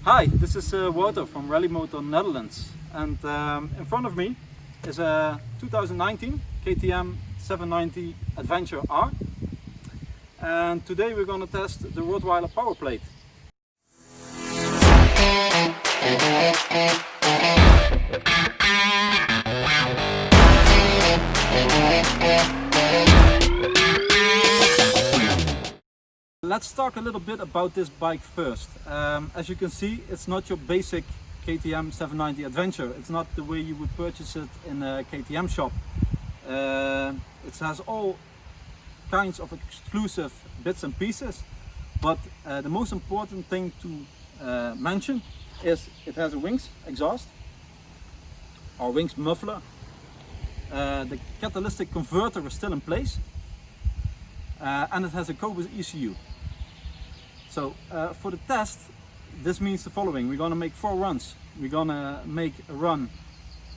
Hi, this is Wouter from Rally Motor Netherlands, and in front of me is a 2019 KTM 790 Adventure R, and today we're going to test the ROTTWEILER POWERPLATE. Let's talk a little bit about this bike first. As you can see, it's not your basic KTM 790 Adventure. It's not the way you would purchase it in a KTM shop. It has all kinds of exclusive bits and pieces, but the most important thing to mention is it has a wings exhaust or wings muffler. The catalytic converter is still in place, and it has a Cobra ECU. So for the test, this means the following. We're going to make 4 runs. We're going to make a run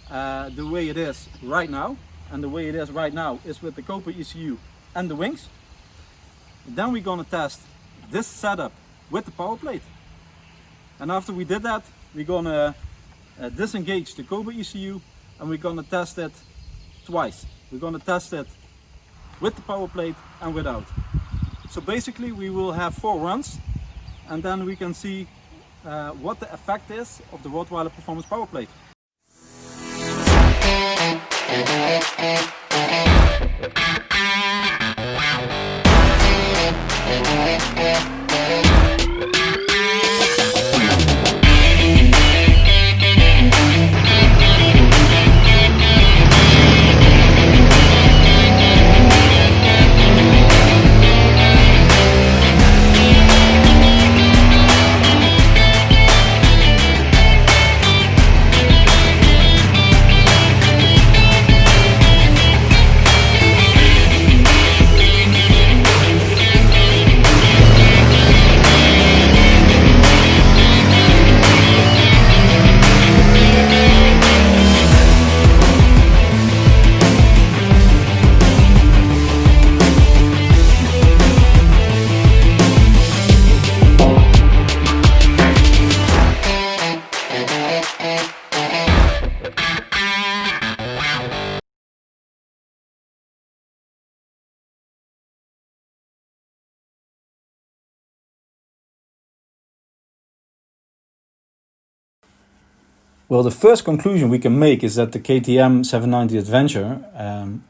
the way it is right now, and the way it is right now is with the Cobra ECU and the wings. Then we're going to test this setup with the power plate, and after we did that, we're going to disengage the Cobra ECU and we're going to test it twice. We're going to test it with the power plate and without. So basically we will have 4 runs, and then we can see what the effect is of the ROTTWEILER Performance Power Plate. Well, the first conclusion we can make is that the KTM 790 Adventure,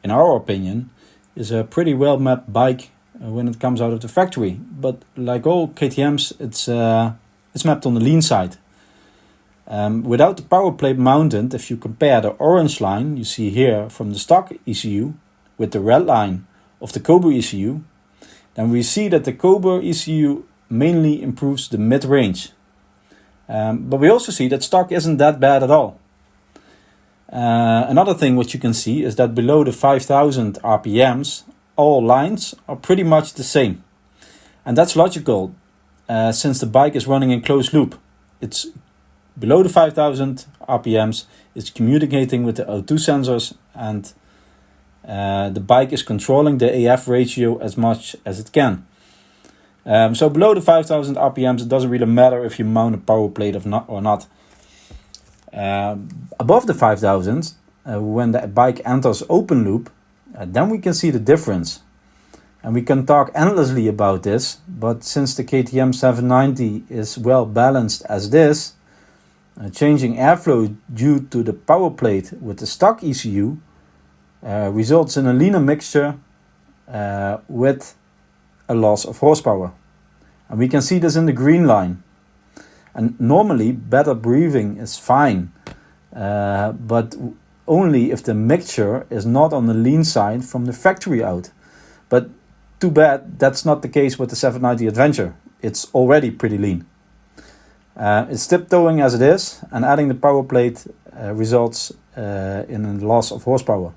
in our opinion, is a pretty well mapped bike when it comes out of the factory. But like all KTMs, it's mapped on the lean side. Without the power plate mounted, if you compare the orange line you see here from the stock ECU with the red line of the Cobra ECU, then we see that the Cobra ECU mainly improves the mid-range. But we also see that stock isn't that bad at all. Another thing which you can see is that below the 5000 RPMs, all lines are pretty much the same. And that's logical, since the bike is running in closed loop. It's below the 5000 RPMs, it's communicating with the O2 sensors, and the bike is controlling the AF ratio as much as it can. So below the 5000 RPMs, it doesn't really matter if you mount a power plate or not. Above the 5000, when the bike enters open loop, then we can see the difference. And we can talk endlessly about this, but since the KTM 790 is well balanced as it is, changing airflow due to the power plate with the stock ECU results in a leaner mixture with a loss of horsepower. And we can see this in the green line. And normally better breathing is fine, but only if the mixture is not on the lean side from the factory out. But too bad that's not the case with the 790 Adventure. It's already pretty lean. It's tiptoeing as it is, and adding the power plate results in a loss of horsepower.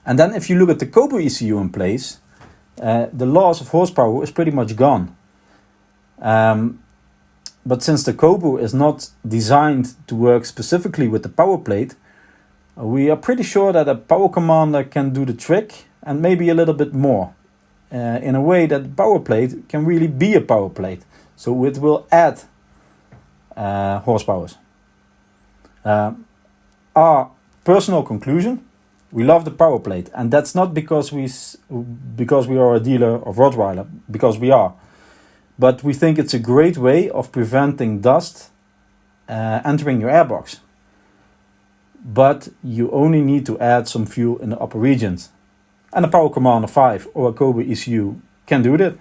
And then if you look at the Cobra ECU in place, the loss of horsepower is pretty much gone. But since the Cobra is not designed to work specifically with the power plate, we are pretty sure that a power commander can do the trick and maybe a little bit more, in a way that the power plate can really be a power plate. So it will add horsepower. Our personal conclusion: we love the POWERPLATE, and that's not because we are a dealer of Rottweiler, because we are, but we think it's a great way of preventing dust entering your airbox. But you only need to add some fuel in the upper regions, and a Power Commander 5 or a Kobe ECU can do that.